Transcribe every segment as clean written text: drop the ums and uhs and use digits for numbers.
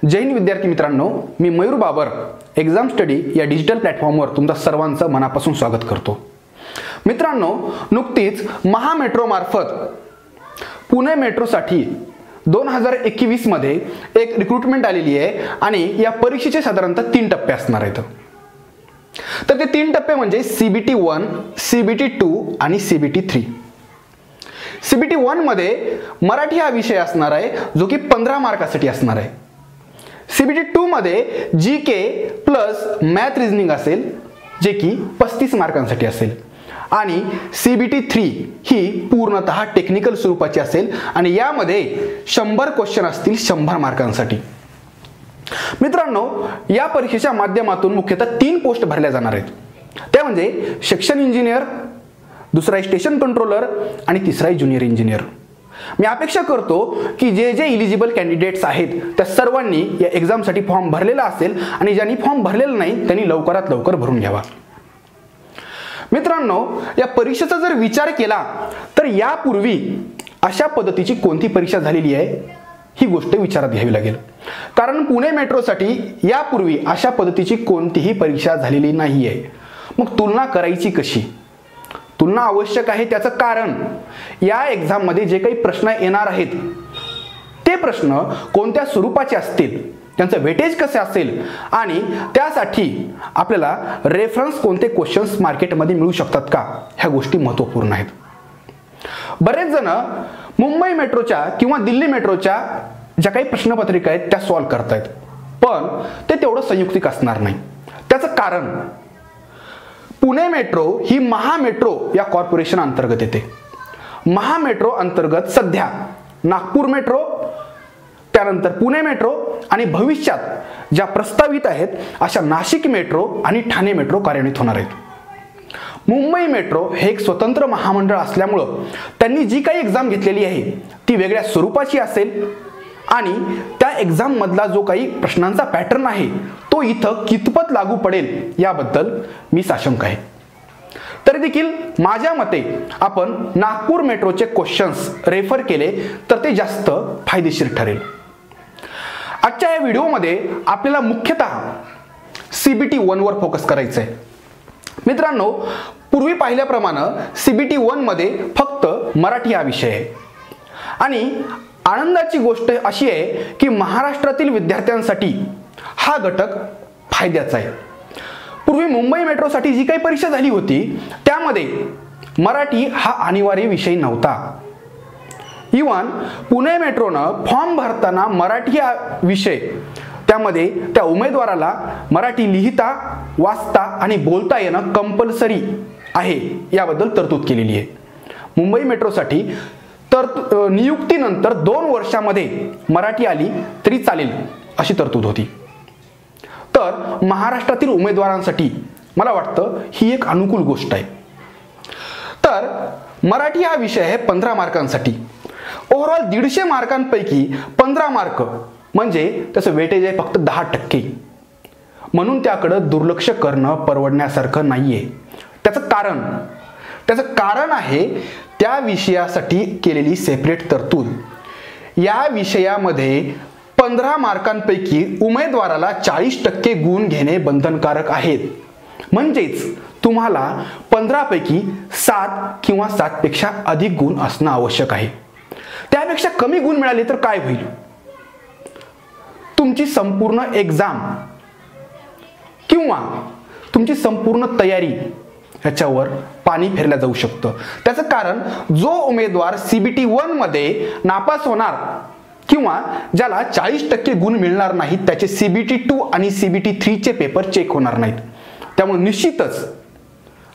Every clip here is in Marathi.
जय हिंद विद्यार्थी मित्रांनो, मी मयूर बाबर एक्झाम स्टडी या डिजिटल प्लॅटफॉर्मवर तुमचं सर्वांचं मनापासून स्वागत करतो। मित्रांनो, नुकतीच महा मेट्रो मार्फत पुणे मेट्रोसाठी 2021 मध्ये एक रिक्रुटमेंट आलेली आहे आणि या परीक्षेचे साधारणतः 3 टप्पे असणार आहेत। तर ते 3 टप्पे म्हणजे CBT 1, CBT 2 आणि CBT 3। CBT 1 मध्ये मराठी हा विषय असणार आहे जो की 15 मार्कासाठी असणार आहे। CBT 2 मध्ये GK प्लस मॅथ रिझनिंग असेल जे की 35 मार्कांसाठी असेल आणि CBT 3 ही पूर्णतः टेक्निकल स्वरूपाची असेल आणि यामध्ये 100 क्वेश्चन असतील 100 मार्कांसाठी। मित्रांनो, या परीक्षेच्या माध्यमातून मुख्यतः 3 पोस्ट भरल्या जाणार आहेत। त्या म्हणजे सेक्शन इंजिनियर, दुसरा आहे स्टेशन कंट्रोलर आणि तिसरा आहे ज्युनियर इंजिनियर। मी अपेक्षा करतो की जे एलिजिबल कॅन्डिडेट्स आहेत त्या सर्वांनी या एग्जामसाठी फॉर्म भरलेला असेल आणि ज्यांनी फॉर्म भरलेला नाही त्यांनी लवकरात लवकर भरून घ्यावा। मित्रांनो, या परीक्षेचा जर विचार केला तर यापूर्वी अशा पद्धतीची कोणती परीक्षा झालेली आहे ही गोष्ट विचारात घ्यावी लागेल, कारण पुणे मेट्रोसाठी यापूर्वी अशा पद्धतीची कोणतीही परीक्षा झालेली नाहीये। मग तुलना करायची कशी? तुलना आवश्यक आहे, त्याचं कारण या एग्जाम मध्ये जे काही प्रश्न येणार आहेत ते प्रश्न कोणत्या स्वरूपाचे असतील, त्यांचं वेटेज कसे असेल आणि त्यासाठी आपल्याला रेफरन्स कोणते क्वेश्चन्स मार्केटमध्ये मिळू शकतात का, ह्या गोष्टी महत्त्वपूर्ण आहेत। बरेच जण मुंबई मेट्रोच्या किंवा दिल्ली मेट्रोच्या ज्या काही प्रश्नपत्रिका आहेत त्या सॉल्व्ह करतायत, पण ते तेवढं संयुक्तिक असणार नाही। त्याचं कारण पुणे मेट्रो ही महा मेट्रो या कॉर्पोरेशन अंतर्गत येते। महा मेट्रो अंतर्गत सध्या नागपूर मेट्रो, त्यानंतर पुणे मेट्रो आणि भविष्यात ज्या प्रस्तावित आहेत अशा नाशिक मेट्रो आणि ठाणे मेट्रो कार्यान्वित होणार आहेत। मुंबई मेट्रो हे एक स्वतंत्र महामंडळ असल्यामुळं त्यांनी जी काही एक्झाम घेतलेली आहे ती वेगळ्या स्वरूपाची असेल आणि त्या एक्झाम मधला जो काही प्रश्नांचा पॅटर्न आहे तो इथं कितपत लागू पडेल याबद्दल मी साशंक आहे। तरी देखील माझ्या मते आपण नागपूर मेट्रोचे क्वेश्चन्स रेफर केले तर ते जास्त फायदेशीर ठरेल। आजच्या या व्हिडिओमध्ये आपल्याला मुख्यतः CBT 1 वर फोकस करायचं आहे। मित्रांनो, पूर्वी पाहिल्याप्रमाणे CBT 1 मध्ये फक्त मराठी हा विषय आहे आणि आनंदाची गोष्ट अशी आहे की महाराष्ट्रातील विद्यार्थ्यांसाठी हा घटक फायद्याचा आहे। पूर्वी मुंबई मेट्रोसाठी जी काही परीक्षा झाली होती त्यामध्ये मराठी हा अनिवार्य विषय नव्हता। इव्हन पुणे मेट्रोनं फॉर्म भरताना मराठी हा विषय त्यामध्ये त्या उमेदवाराला मराठी लिहिता, वाचता आणि बोलता येणं कंपल्सरी आहे याबद्दल तरतूद केलेली आहे। मुंबई मेट्रोसाठी तर नियुक्तीनंतर 2 वर्षामध्ये मराठी आली तरी चालेल अशी तरतूद होती। तर महाराष्ट्रातील उमेदवारांसाठी मला वाटतं ही एक अनुकूल गोष्ट आहे। तर मराठी हा विषय आहे 15 मार्कांसाठी। ओव्हरऑल 150 मार्कांपैकी 15 मार्क म्हणजे त्याचं वेटेज आहे फक्त 10%, म्हणून त्याकडे दुर्लक्ष करणं परवडण्यासारखं नाहीये। त्याचं कारण आहे त्या विषयासाठी केलेली सेपरेट तरतूद। या विषयामध्ये 15 मार्कांपैकी उमेदवाराला 40% गुण घेणे बंधनकारक आहेत, म्हणजेच तुम्हाला 15 पैकी 7 किंवा 7 पेक्षा अधिक गुण असणं आवश्यक आहे। त्यापेक्षा कमी गुण मिळाले तर काय होईल? तुमची संपूर्ण एक्झाम किंवा तुमची संपूर्ण तयारी ह्याच्यावर पाणी फेरलं जाऊ शकतं। त्याचं कारण जो उमेदवार CBT 1 मध्ये नापास होणार किंवा ज्याला 40% गुण मिळणार नाहीत त्याचे CBT 2 आणि CBT 3 चे पेपर चेक होणार नाहीत। त्यामुळे निश्चितच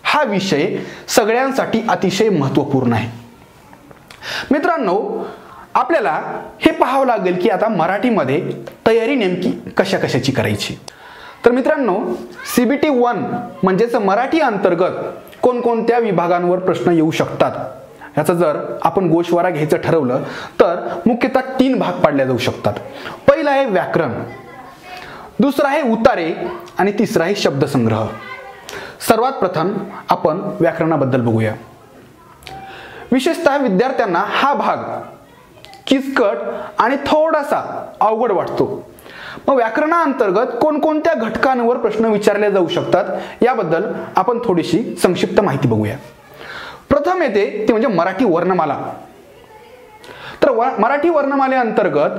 हा विषय सगळ्यांसाठी अतिशय महत्त्वपूर्ण आहे। मित्रांनो, आपल्याला हे पाहावं लागेल की आता मराठीमध्ये तयारी नेमकी कशाची करायची। तर मित्रांनो, CBT 1 म्हणजेच मराठी अंतर्गत कोणकोणत्या विभागांवर प्रश्न येऊ शकतात याचा जर आपण गोषवारा घ्यायचं ठरवलं तर मुख्यतः 3 भाग पाडले जाऊ शकतात। पहिला आहे व्याकरण, दुसरा आहे उतारे आणि तिसरा आहे शब्दसंग्रह। सर्वात प्रथम आपण व्याकरणाबद्दल बघूया। विशेषतः विद्यार्थ्यांना हा भाग किचकट आणि थोडासा अवघड वाटतो, मग व्याकरणाअंतर्गत कोणकोणत्या घटकांवर प्रश्न विचारले जाऊ शकतात याबद्दल आपण थोडीशी संक्षिप्त माहिती बघूया. प्रथम येते ती म्हणजे मराठी वर्णमाला. तर मराठी वर्णमालेअंतर्गत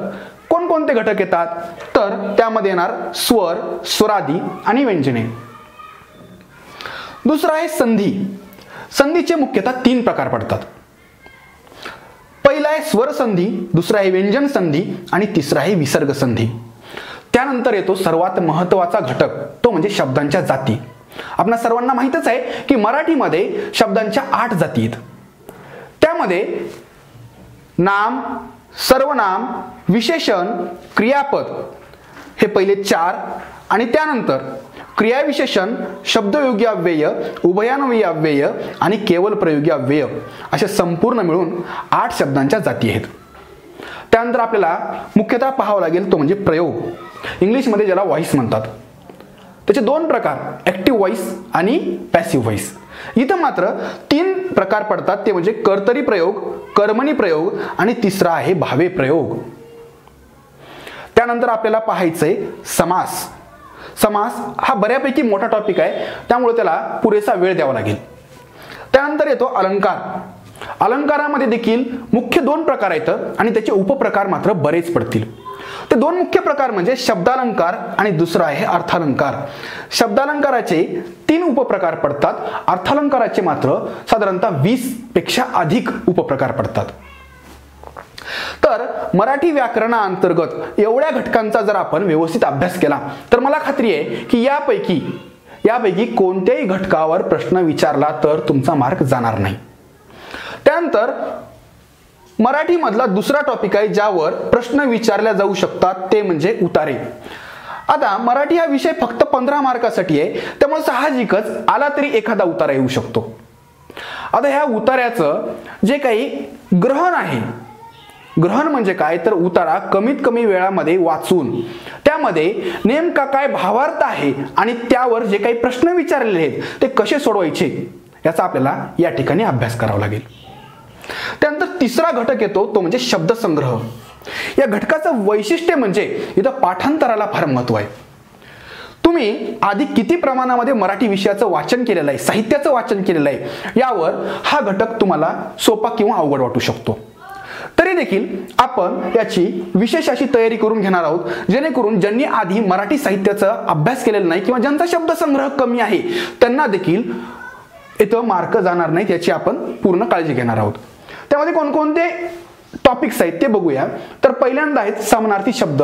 कोणकोणते घटक येतात, तर त्यामध्ये येणार स्वर, स्वरादी आणि व्यंजने. दुसरा आहे संधी. संधीचे मुख्यतः 3 प्रकार पडतात. पहिला आहे स्वर संधी, दुसरा आहे व्यंजन संधी आणि तिसरा आहे विसर्ग संधी. त्यानंतर येतो सर्वात महत्त्वाचा घटक, तो म्हणजे शब्दांच्या जाती. आपल्या सर्वांना माहितच आहे की मराठीमध्ये शब्दांच्या 8 जाती आहेत. त्यामध्ये नाम, सर्वनाम, विशेषण, क्रियापद हे पहिले 4 आणि त्यानंतर क्रियाविशेषण, शब्दयोगी अव्यय, उभयान्वयी अव्यय आणि केवल प्रयोगी अव्यय असे संपूर्ण मिळून 8 शब्दांच्या जाती आहेत. त्यानंतर आपल्याला मुख्यतः पाहावं लागेल तो म्हणजे प्रयोग. इंग्लिशमध्ये ज्याला व्हॉइस म्हणतात. त्याचे 2 प्रकार, ऍक्टिव्ह व्हॉइस आणि पॅसिव्ह व्हॉइस. इथं मात्र 3 प्रकार पडतात, ते म्हणजे कर्तरी प्रयोग, कर्मणी प्रयोग आणि तिसरा आहे भावे प्रयोग. त्यानंतर आपल्याला पाहायचंय समास. समास हा बऱ्यापैकी मोठा टॉपिक आहे, त्यामुळे त्याला पुरेसा वेळ द्यावा लागेल. त्यानंतर येतो अलंकार. अलंकारामध्ये देखील मुख्य 2 प्रकार आहेत आणि त्याचे उपप्रकार मात्र बरेच पडतील. ते 2 मुख्य प्रकार म्हणजे शब्दालंकार आणि दुसरा आहे अर्थालंकार. शब्दालंकाराचे 3 उपप्रकार पडतात, अर्थालंकाराचे मात्र साधारणतः 20 पेक्षा अधिक उपप्रकार पडतात. तर मराठी व्याकरणाअंतर्गत एवढ्या घटकांचा जर आपण व्यवस्थित अभ्यास केला तर मला खात्री आहे की यापैकी कोणत्याही घटकावर प्रश्न विचारला तर तुमचा मार्क जाणार नाही. त्यानंतर मराठीमधला दुसरा टॉपिक आहे ज्यावर प्रश्न विचारले जाऊ शकतात, ते म्हणजे उतारे. आता मराठी हा विषय फक्त 15 मार्कासाठी आहे, त्यामुळे साहजिकच आला तरी एखादा उतारा येऊ शकतो. आता ह्या उतार्याचं जे काही ग्रहण आहे, ग्रहण म्हणजे काय तर उतारा कमीत कमी वेळामध्ये वाचून त्यामध्ये नेमका काय भावार्थ आहे आणि त्यावर जे काही प्रश्न विचारलेले आहेत ते कसे सोडवायचे याचा आपल्याला या ठिकाणी अभ्यास करावा लागेल. त्यानंतर तिसरा घटक येतो तो म्हणजे शब्दसंग्रह. या घटकाचं वैशिष्ट्य म्हणजे इथं पाठांतराला फार महत्त्व आहे. तुम्ही आधी किती प्रमाणामध्ये मराठी विषयाचं वाचन केलेलं आहे, साहित्याचं वाचन केलेलं आहे यावर हा घटक तुम्हाला सोपा किंवा अवघड वाटू शकतो. तरी देखील आपण याची विशेष अशी तयारी करून घेणार आहोत जेणेकरून ज्यांनी आधी मराठी साहित्याचा अभ्यास केलेला नाही किंवा ज्यांचा शब्दसंग्रह कमी आहे त्यांना देखील इथं मार्क जाणार नाहीत याची आपण पूर्ण काळजी घेणार आहोत. त्यामध्ये कोणकोणते टॉपिक्स आहेत ते बघूया. तर पहिल्यांदा आहेत समानार्थी शब्द,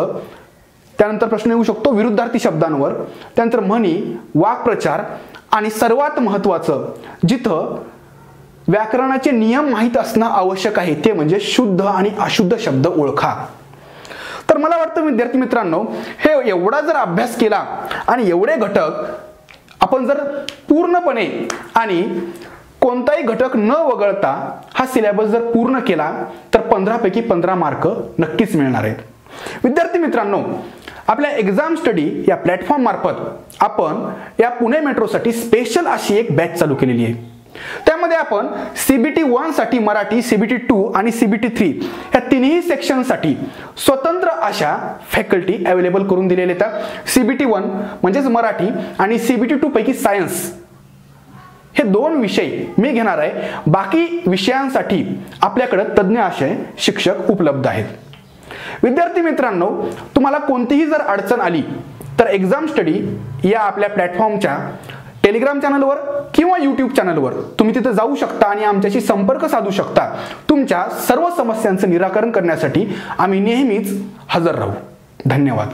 त्यानंतर प्रश्न येऊ शकतो विरुद्धार्थी शब्दांवर, त्यानंतर म्हणी, वाक्प्रचार आणि सर्वात महत्त्वाचं जिथं व्याकरणाचे नियम माहीत असणं आवश्यक आहे ते म्हणजे शुद्ध आणि अशुद्ध शब्द ओळखा. तर मला वाटतं विद्यार्थी मित्रांनो, हे एवढा जर अभ्यास केला आणि एवढे घटक आपण जर पूर्णपणे आणि कोणताही घटक न वगळता हा सिलेबस जर पूर्ण केला तर 15 पैकी 15 मार्क नक्कीच मिळणार आहेत. विद्यार्थी मित्रांनो, आपल्या एक्झाम स्टडी या प्लॅटफॉर्म मार्फत आपण या पुणे मेट्रोसाठी स्पेशल अशी एक बॅच चालू केलेली आहे. त्यामध्ये आपण CBT 1 साठी मराठी, CBT 2 आणि CBT 3 या तिन्ही सेक्शनसाठी स्वतंत्र अशा फॅकल्टी अवेलेबल करून दिलेले आहेत. CBT 1 म्हणजेच मराठी आणि CBT 2 पैकी सायन्स हे 2 विषय मी घेणार आहे. बाकी विषयांसाठी आपल्याकडे तज्ञ असे शिक्षक उपलब्ध आहेत. विद्यार्थी मित्रांनो, तुम्हाला कोणतीही जर अडचण आली तर एक्झाम स्टडी या आपल्या प्लॅटफॉर्मच्या टेलिग्राम चॅनलवर किंवा यूट्यूब चॅनलवर तुम्ही तिथे जाऊ शकता आणि आमच्याशी संपर्क साधू शकता. तुमच्या सर्व समस्यांचं निराकरण करण्यासाठी आम्ही नेहमीच हजर राहू. धन्यवाद.